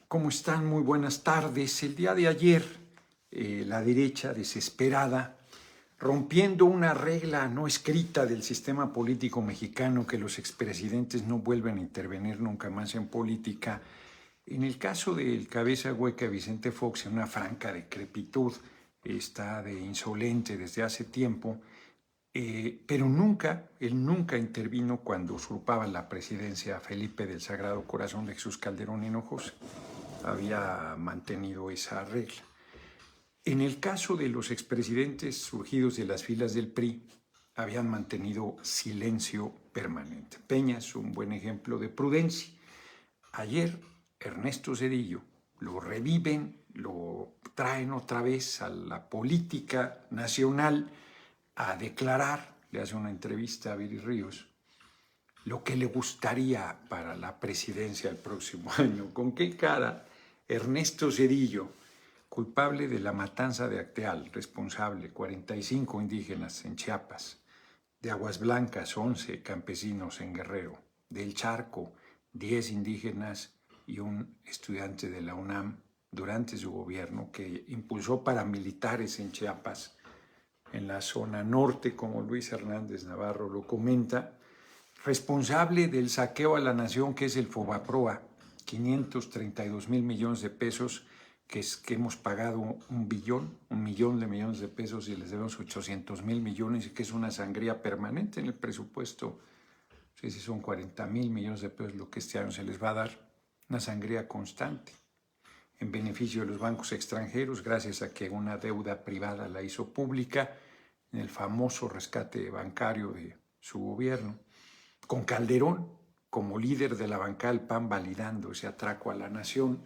¿Cómo están? Muy buenas tardes. El día de ayer, la derecha desesperada, rompiendo una regla no escrita del sistema político mexicano que los expresidentes no vuelven a intervenir nunca más en política, en el caso del cabeza hueca Vicente Fox, en una franca decrepitud, está de insolente desde hace tiempo, pero él nunca intervino cuando usurpaba la presidencia Felipe del Sagrado Corazón de Jesús Calderón Hinojosa. Había mantenido esa regla. En el caso de los expresidentes surgidos de las filas del PRI, habían mantenido silencio permanente. Peña es un buen ejemplo de prudencia. Ayer, Ernesto Zedillo lo reviven, lo traen otra vez a la política nacional a declarar, le hace una entrevista a Viri Ríos, lo que le gustaría para la presidencia el próximo año. ¿Con qué cara Ernesto Zedillo, culpable de la matanza de Acteal, responsable, 45 indígenas en Chiapas, de Aguas Blancas, 11 campesinos en Guerrero, del Charco, 10 indígenas y un estudiante de la UNAM durante su gobierno, que impulsó paramilitares en Chiapas, en la zona norte, como Luis Hernández Navarro lo comenta, responsable del saqueo a la nación que es el Fobaproa, 532,000 millones de pesos, que hemos pagado un millón de millones de pesos y les debemos 800,000 millones, y que es una sangría permanente en el presupuesto. No sé si son 40,000 millones de pesos lo que este año se les va a dar, una sangría constante en beneficio de los bancos extranjeros, gracias a que una deuda privada la hizo pública en el famoso rescate bancario de su gobierno, con Calderón como líder de la bancada del PAN validando ese atraco a la nación.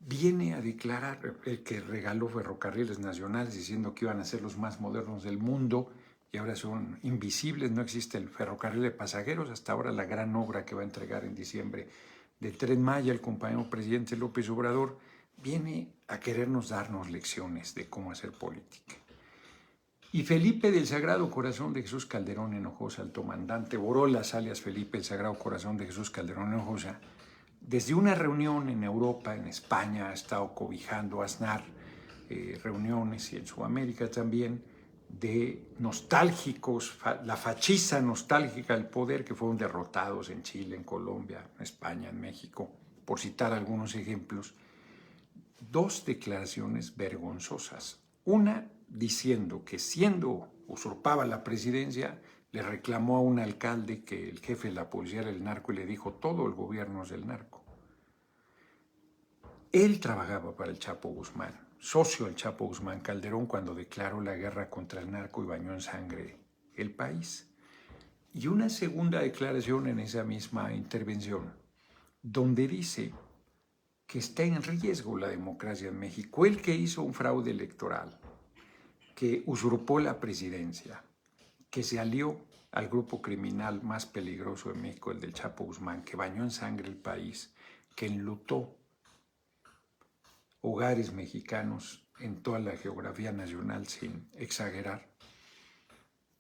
Viene a declarar el que regaló ferrocarriles nacionales diciendo que iban a ser los más modernos del mundo y ahora son invisibles, no existe el ferrocarril de pasajeros, hasta ahora la gran obra que va a entregar en diciembre del Tren Maya el compañero presidente López Obrador, viene a querernos darnos lecciones de cómo hacer política. Y Felipe del Sagrado Corazón de Jesús Calderón Hinojosa, el comandante Borolas, alias Felipe del Sagrado Corazón de Jesús Calderón Hinojosa, desde una reunión en Europa, en España, ha estado cobijando a Aznar, reuniones y en Sudamérica también, de nostálgicos, la fachiza nostálgica del poder que fueron derrotados en Chile, en Colombia, en España, en México, por citar algunos ejemplos. Dos declaraciones vergonzosas. Una diciendo que siendo usurpaba la presidencia, le reclamó a un alcalde que el jefe de la policía era el narco y le dijo todo el gobierno es del narco. Él trabajaba para el Chapo Guzmán, socio del Chapo Guzmán Calderón, cuando declaró la guerra contra el narco y bañó en sangre el país. Y una segunda declaración en esa misma intervención, donde dice que está en riesgo la democracia en México. Él que hizo un fraude electoral, que usurpó la presidencia, que se alió al grupo criminal más peligroso de México, el del Chapo Guzmán, que bañó en sangre el país, que enlutó hogares mexicanos en toda la geografía nacional, sin exagerar,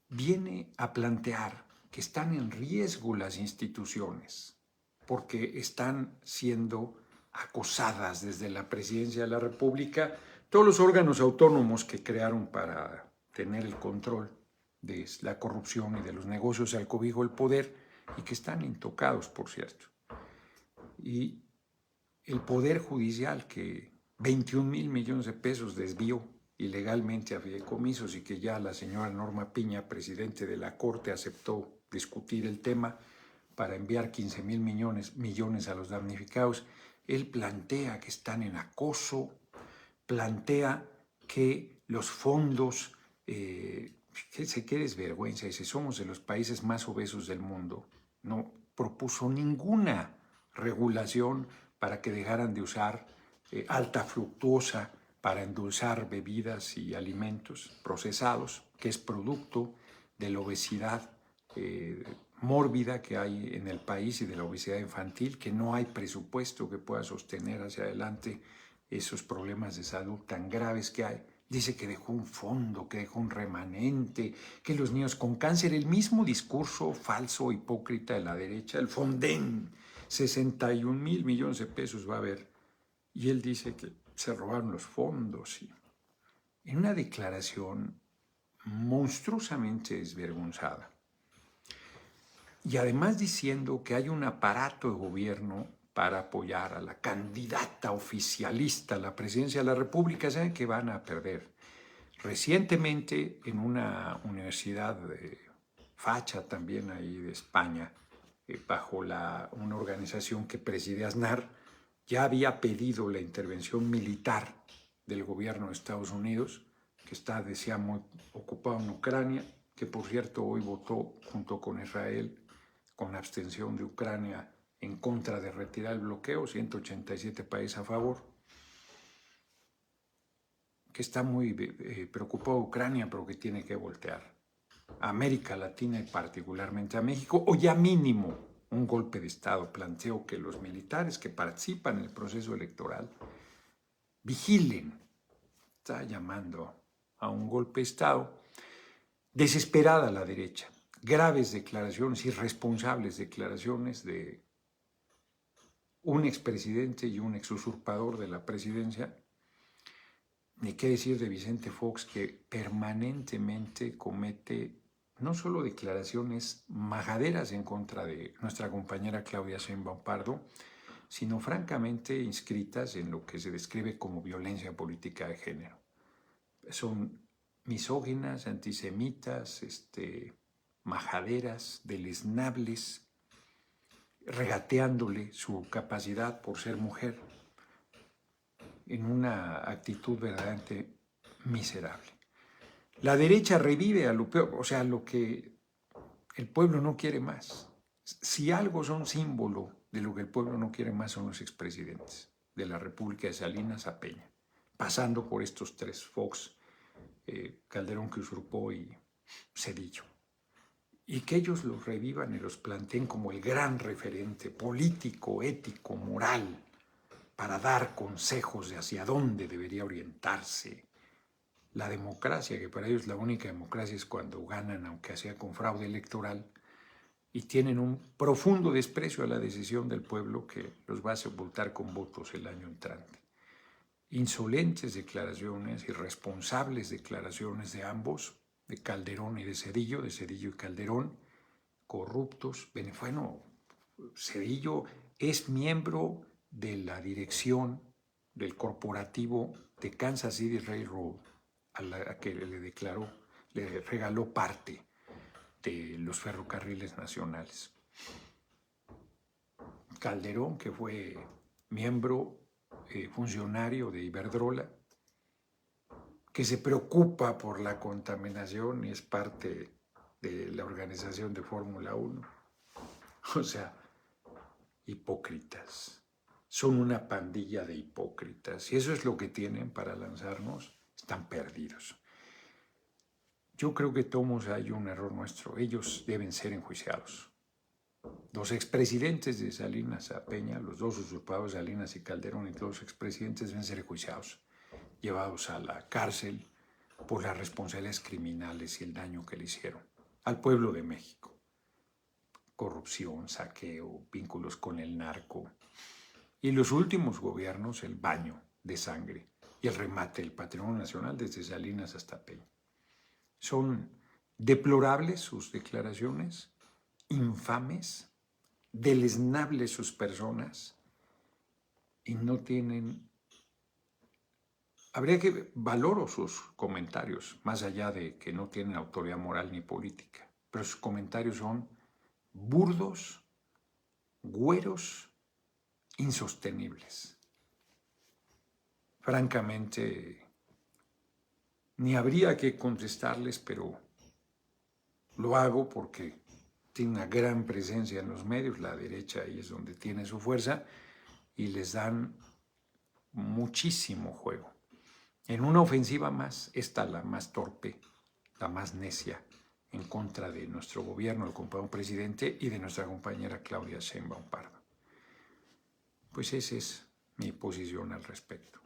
viene a plantear que están en riesgo las instituciones porque están siendo acosadas desde la Presidencia de la República, todos los órganos autónomos que crearon para tener el control de la corrupción y de los negocios al cobijo del poder, y que están intocados, por cierto. Y el Poder Judicial, que 21,000 millones de pesos desvió ilegalmente a fideicomisos y que ya la señora Norma Piña, presidente de la Corte, aceptó discutir el tema para enviar 15,000 millones a los damnificados. Él plantea que están en acoso, plantea que los fondos, qué desvergüenza, dice, somos de los países más obesos del mundo. No propuso ninguna regulación para que dejaran de usar alta fructuosa para endulzar bebidas y alimentos procesados, que es producto de la obesidad mórbida que hay en el país y de la obesidad infantil, que no hay presupuesto que pueda sostener hacia adelante esos problemas de salud tan graves que hay. Dice que dejó un fondo, que dejó un remanente, que los niños con cáncer, el mismo discurso falso, hipócrita de la derecha, el Fonden, $61,000 millones de pesos va a haber. Y él dice que se robaron los fondos. Y en una declaración monstruosamente desvergonzada. Y además diciendo que hay un aparato de gobierno para apoyar a la candidata oficialista a la presidencia de la República. Saben que van a perder. Recientemente, en una universidad facha también ahí de España, bajo una organización que preside Aznar, ya había pedido la intervención militar del gobierno de Estados Unidos, que está, decíamos, ocupado en Ucrania, que por cierto hoy votó junto con Israel, con abstención de Ucrania en contra de retirar el bloqueo, 187 países a favor, que está muy preocupado Ucrania, pero que tiene que voltear a América Latina y particularmente a México, o ya mínimo un golpe de Estado. Planteó que los militares que participan en el proceso electoral vigilen. Está llamando a un golpe de Estado. Desesperada la derecha. Graves declaraciones, irresponsables declaraciones de un expresidente y un exusurpador de la presidencia. Ni qué decir de Vicente Fox, que permanentemente comete no solo declaraciones majaderas en contra de nuestra compañera Claudia Sheinbaum Pardo, sino francamente inscritas en lo que se describe como violencia política de género. Son misóginas, antisemitas, majaderas, deleznables, regateándole su capacidad por ser mujer en una actitud verdaderamente miserable. La derecha revive a lo peor, o sea, lo que el pueblo no quiere más. Si algo son símbolo de lo que el pueblo no quiere más son los expresidentes de la República, de Salinas a Peña, pasando por estos tres, Fox, Calderón que usurpó y Zedillo. Y que ellos los revivan y los planteen como el gran referente político, ético, moral, para dar consejos de hacia dónde debería orientarse la democracia, que para ellos la única democracia es cuando ganan, aunque sea con fraude electoral, y tienen un profundo desprecio a la decisión del pueblo que los va a sepultar con votos el año entrante. Insolentes declaraciones, irresponsables declaraciones de ambos, de Calderón y de Zedillo y Calderón, corruptos. Bueno, Zedillo es miembro de la dirección del corporativo de Kansas City Railroad, a la que le regaló parte de los ferrocarriles nacionales. Calderón, que fue miembro, funcionario de Iberdrola, que se preocupa por la contaminación y es parte de la organización de Fórmula 1. O sea, hipócritas. Son una pandilla de hipócritas. Y eso es lo que tienen para lanzarnos. Están perdidos. Yo creo que todos hay un error nuestro. Ellos deben ser enjuiciados. Los expresidentes de Salinas a Peña, los dos usurpadores, Salinas y Calderón, y todos los expresidentes deben ser enjuiciados, llevados a la cárcel por las responsabilidades criminales y el daño que le hicieron al pueblo de México. Corrupción, saqueo, vínculos con el narco. Y los últimos gobiernos, el baño de sangre y el remate del patrimonio nacional desde Salinas hasta Peña. Son deplorables sus declaraciones, infames, deleznables sus personas y no tienen... Habría que valorar sus comentarios, más allá de que no tienen autoridad moral ni política, pero sus comentarios son burdos, güeros, insostenibles. Francamente, ni habría que contestarles, pero lo hago porque tiene una gran presencia en los medios, la derecha ahí es donde tiene su fuerza, y les dan muchísimo juego. En una ofensiva más, esta la más torpe, la más necia, en contra de nuestro gobierno, el compañero presidente, y de nuestra compañera Claudia Sheinbaum Pardo. Pues esa es mi posición al respecto.